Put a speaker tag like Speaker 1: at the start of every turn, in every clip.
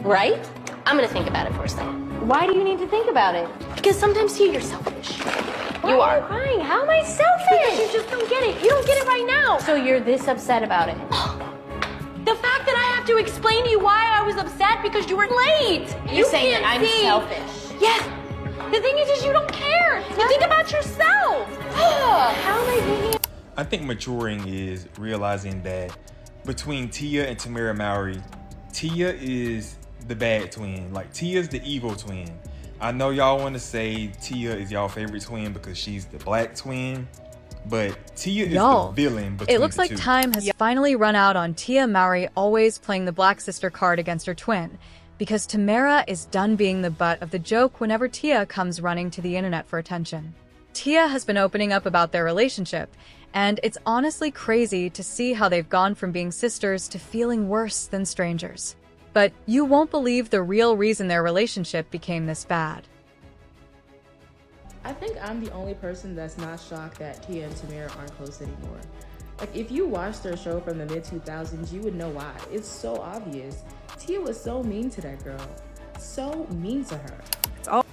Speaker 1: right? I'm gonna think about it for a second.
Speaker 2: Why do you need to think about it?
Speaker 1: Because sometimes, Tia, you're selfish.
Speaker 2: Why are you crying? How am I selfish?
Speaker 1: Because you just don't get it. You don't get it right now.
Speaker 2: So you're this upset about it?
Speaker 1: The fact that I have to explain to you why I was upset because you were late.
Speaker 2: You're saying that I'm selfish.
Speaker 1: Yes. The thing is you don't care. You think about yourself.
Speaker 2: How am I thinking?
Speaker 3: I think maturing is realizing that between Tia and Tamera Mowry, Tia is the bad twin. Like, Tia's the evil twin. I know y'all want to say Tia is y'all favorite twin because she's the black twin, but Tia is the villain between
Speaker 4: it looks
Speaker 3: the
Speaker 4: like
Speaker 3: two.
Speaker 4: time has finally run out on Tia Mowry always playing the black sister card against her twin, because Tamera is done being the butt of the joke whenever Tia comes running to the internet for attention. Tia has been opening up about their relationship, and it's honestly crazy to see how they've gone from being sisters to feeling worse than strangers. But you won't believe the real reason their relationship became this bad.
Speaker 5: I think I'm the only person that's not shocked that Tia and Tamera aren't close anymore. Like, if you watched their show from the mid-2000s, you would know why. It's so obvious. Tia was so mean to that girl. So mean to her.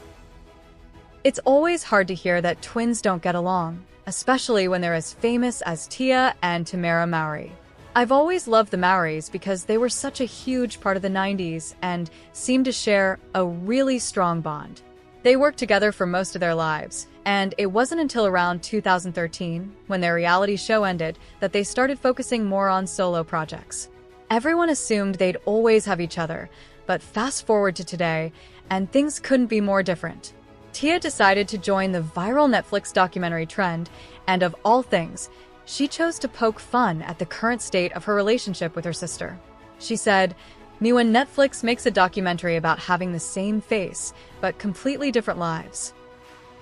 Speaker 4: It's always hard to hear that twins don't get along, especially when they're as famous as Tia and Tamera Mowry. I've always loved the Mowrys because they were such a huge part of the 90s and seemed to share a really strong bond. They worked together for most of their lives, and it wasn't until around 2013, when their reality show ended, that they started focusing more on solo projects. Everyone assumed they'd always have each other, but fast forward to today, and things couldn't be more different. Tia decided to join the viral Netflix documentary trend, and of all things, she chose to poke fun at the current state of her relationship with her sister. She said, "Me when Netflix makes a documentary about having the same face, but completely different lives."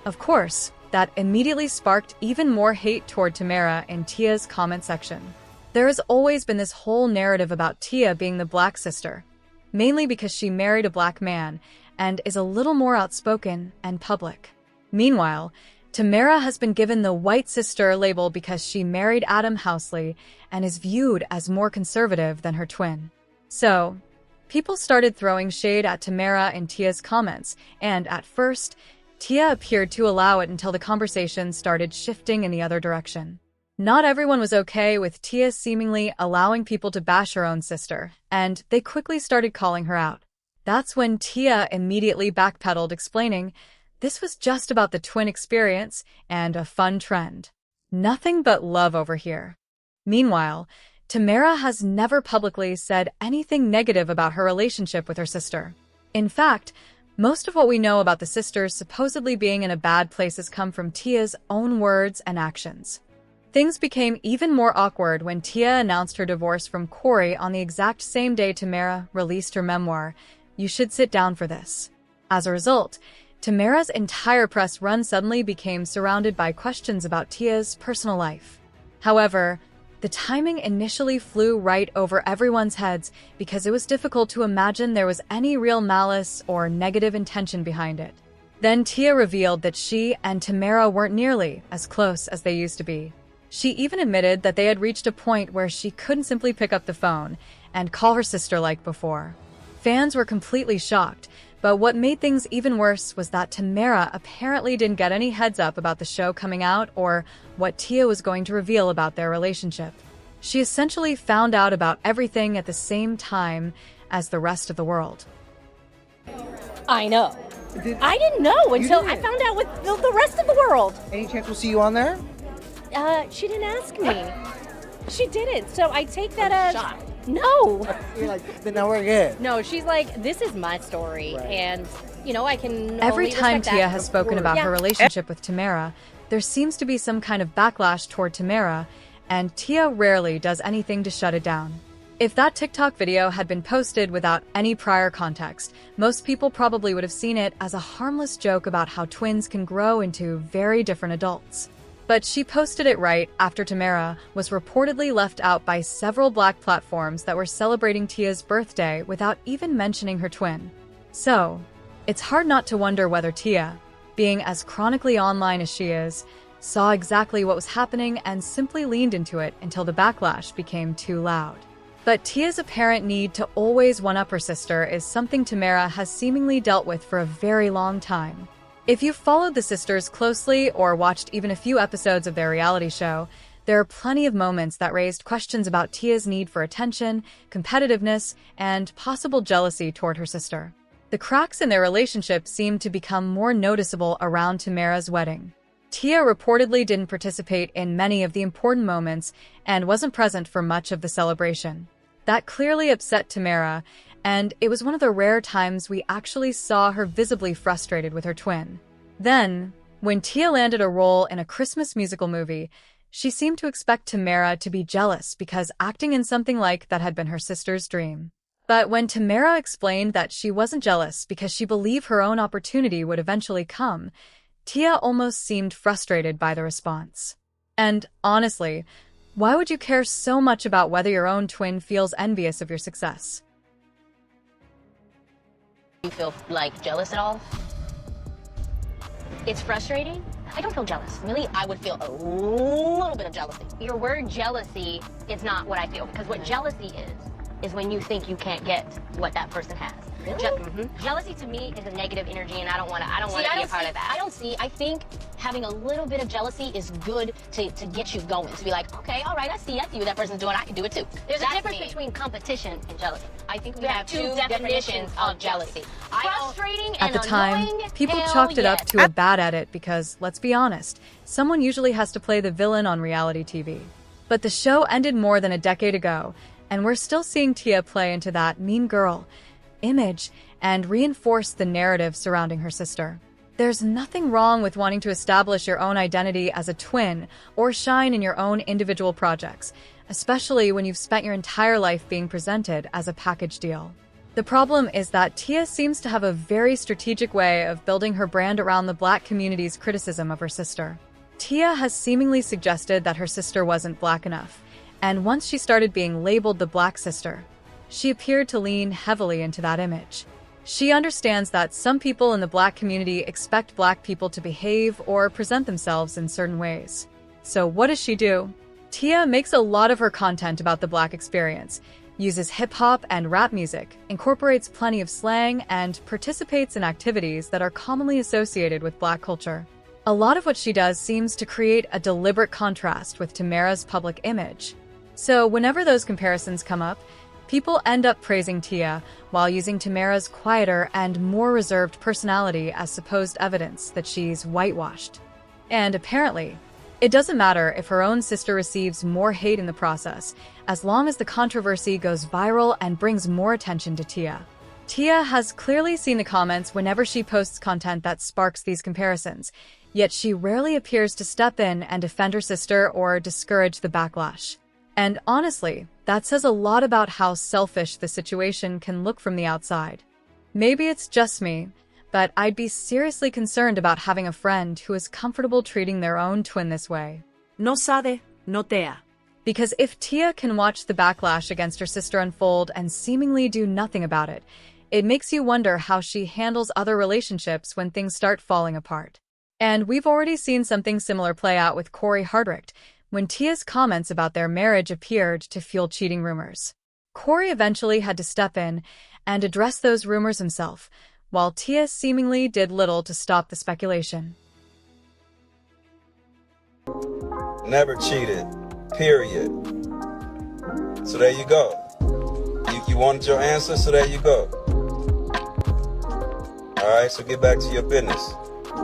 Speaker 4: Of course, that immediately sparked even more hate toward Tamera in Tia's comment section. There has always been this whole narrative about Tia being the black sister, mainly because she married a black man and is a little more outspoken and public. Meanwhile, Tamera has been given the white sister label because she married Adam Housley and is viewed as more conservative than her twin. So, people started throwing shade at Tamera in Tia's comments, and at first, Tia appeared to allow it until the conversation started shifting in the other direction. Not everyone was okay with Tia seemingly allowing people to bash her own sister, and they quickly started calling her out. That's when Tia immediately backpedaled, explaining, "This was just about the twin experience and a fun trend. Nothing but love over here." Meanwhile, Tamera has never publicly said anything negative about her relationship with her sister. In fact, most of what we know about the sisters supposedly being in a bad place has come from Tia's own words and actions. Things became even more awkward when Tia announced her divorce from Corey on the exact same day Tamera released her memoir, "You Should Sit Down for This." As a result, Tamera's entire press run suddenly became surrounded by questions about Tia's personal life. However, the timing initially flew right over everyone's heads because it was difficult to imagine there was any real malice or negative intention behind it. Then Tia revealed that she and Tamera weren't nearly as close as they used to be. She even admitted that they had reached a point where she couldn't simply pick up the phone and call her sister like before. Fans were completely shocked, but what made things even worse was that Tamera apparently didn't get any heads up about the show coming out or what Tia was going to reveal about their relationship. She essentially found out about everything at the same time as the rest of the world.
Speaker 1: I know. I didn't know until I found out with the rest of the world.
Speaker 6: Any chance we'll see you on there?
Speaker 1: She didn't ask me. She didn't, so I take that as... No.
Speaker 6: You're like, then now we're good.
Speaker 1: No, she's like, this is my story, and, I can
Speaker 4: Every
Speaker 1: only
Speaker 4: time
Speaker 1: respect
Speaker 4: Tia
Speaker 1: that.
Speaker 4: has spoken about her relationship with Tamera, there seems to be some kind of backlash toward Tamera, and Tia rarely does anything to shut it down. If that TikTok video had been posted without any prior context, most people probably would have seen it as a harmless joke about how twins can grow into very different adults. But she posted it right after Tamera was reportedly left out by several black platforms that were celebrating Tia's birthday without even mentioning her twin. So, it's hard not to wonder whether Tia, being as chronically online as she is, saw exactly what was happening and simply leaned into it until the backlash became too loud. But Tia's apparent need to always one-up her sister is something Tamera has seemingly dealt with for a very long time. If you've followed the sisters closely or watched even a few episodes of their reality show, there are plenty of moments that raised questions about Tia's need for attention, competitiveness, and possible jealousy toward her sister. The cracks in their relationship seemed to become more noticeable around Tamera's wedding. Tia reportedly didn't participate in many of the important moments and wasn't present for much of the celebration. That clearly upset Tamera, and it was one of the rare times we actually saw her visibly frustrated with her twin. Then, when Tia landed a role in a Christmas musical movie, she seemed to expect Tamera to be jealous because acting in something like that had been her sister's dream. But when Tamera explained that she wasn't jealous because she believed her own opportunity would eventually come, Tia almost seemed frustrated by the response. And honestly, why would you care so much about whether your own twin feels envious of your success?
Speaker 2: You feel like jealous at all? It's frustrating. I don't feel jealous. Really, I would feel a little bit of jealousy. Your word jealousy is not what I feel, because what jealousy is when you think you can't get what that person has. Really? Jealousy to me is a negative energy, and I don't want to be a part of that. I think having a little bit of jealousy is good to get you going, to be like, okay, all right, I see what that person's doing, I can do it too. There's a difference between competition and jealousy. I think we have two definitions of jealousy. Frustrating and
Speaker 4: At the time,
Speaker 2: annoying,
Speaker 4: people
Speaker 2: hell
Speaker 4: chalked it up
Speaker 2: yes.
Speaker 4: to a bad edit because, let's be honest, someone usually has to play the villain on reality TV. But the show ended more than a decade ago, and we're still seeing Tia play into that mean girl image and reinforce the narrative surrounding her sister. There's nothing wrong with wanting to establish your own identity as a twin or shine in your own individual projects, especially when you've spent your entire life being presented as a package deal. The problem is that Tia seems to have a very strategic way of building her brand around the Black community's criticism of her sister. Tia has seemingly suggested that her sister wasn't Black enough, and once she started being labeled the Black sister, she appeared to lean heavily into that image. She understands that some people in the Black community expect Black people to behave or present themselves in certain ways. So what does she do? Tia makes a lot of her content about the Black experience, uses hip-hop and rap music, incorporates plenty of slang, and participates in activities that are commonly associated with Black culture. A lot of what she does seems to create a deliberate contrast with Tamera's public image. So whenever those comparisons come up, people end up praising Tia while using Tamera's quieter and more reserved personality as supposed evidence that she's whitewashed. And apparently, it doesn't matter if her own sister receives more hate in the process, as long as the controversy goes viral and brings more attention to Tia. Tia has clearly seen the comments whenever she posts content that sparks these comparisons, yet she rarely appears to step in and defend her sister or discourage the backlash. And honestly, that says a lot about how selfish the situation can look from the outside. Maybe it's just me, but I'd be seriously concerned about having a friend who is comfortable treating their own twin this way.
Speaker 7: No sabe, no tea.
Speaker 4: Because if Tia can watch the backlash against her sister unfold and seemingly do nothing about it, it makes you wonder how she handles other relationships when things start falling apart. And we've already seen something similar play out with Corey Hardrict, when Tia's comments about their marriage appeared to fuel cheating rumors. Corey eventually had to step in and address those rumors himself, while Tia seemingly did little to stop the speculation.
Speaker 8: Never cheated, period. So there you go. You wanted your answer, so there you go. Alright, so get back to your business.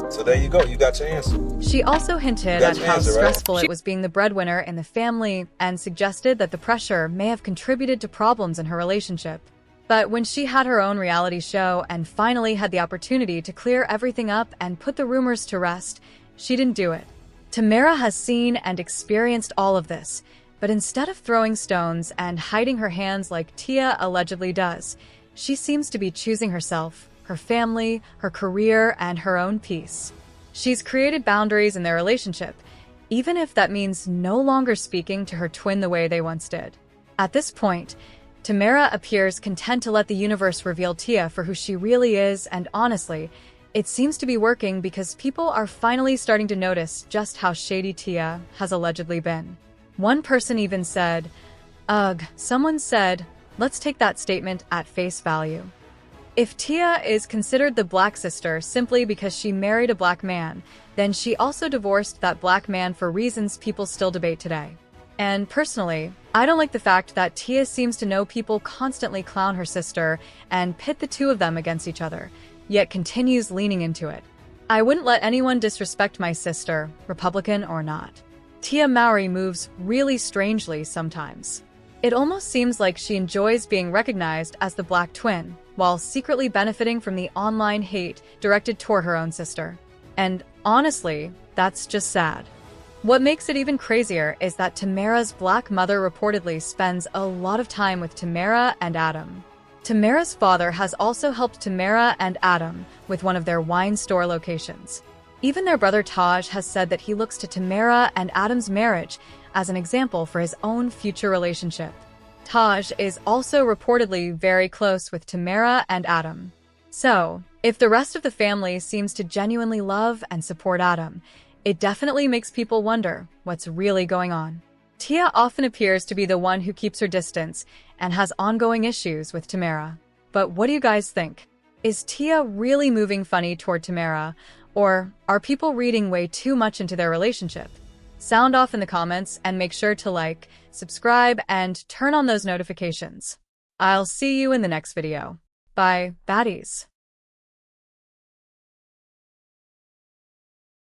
Speaker 8: So there you go, you got your answer.
Speaker 4: She also hinted at how stressful it was being the breadwinner in the family and suggested that the pressure may have contributed to problems in her relationship. But when she had her own reality show and finally had the opportunity to clear everything up and put the rumors to rest, she didn't do it. Tamera has seen and experienced all of this, but instead of throwing stones and hiding her hands like Tia allegedly does, she seems to be choosing herself, her family, her career, and her own peace. She's created boundaries in their relationship, even if that means no longer speaking to her twin the way they once did. At this point, Tamera appears content to let the universe reveal Tia for who she really is, and honestly, it seems to be working because people are finally starting to notice just how shady Tia has allegedly been. One person even said, Ugh, someone said, let's take that statement at face value. If Tia is considered the black sister simply because she married a black man, then she also divorced that black man for reasons people still debate today. And personally, I don't like the fact that Tia seems to know people constantly clown her sister and pit the two of them against each other, yet continues leaning into it. I wouldn't let anyone disrespect my sister, Republican or not. Tia Mowry moves really strangely sometimes. It almost seems like she enjoys being recognized as the black twin, while secretly benefiting from the online hate directed toward her own sister. And honestly, that's just sad. What makes it even crazier is that Tamera's black mother reportedly spends a lot of time with Tamera and Adam. Tamera's father has also helped Tamera and Adam with one of their wine store locations. Even their brother Taj has said that he looks to Tamera and Adam's marriage as an example for his own future relationship. Taj is also reportedly very close with Tamera and Adam. So, if the rest of the family seems to genuinely love and support Adam, it definitely makes people wonder what's really going on. Tia often appears to be the one who keeps her distance and has ongoing issues with Tamera. But what do you guys think? Is Tia really moving funny toward Tamera, or are people reading way too much into their relationship? Sound off in the comments and make sure to like, subscribe, and turn on those notifications. I'll see you in the next video. Bye, baddies.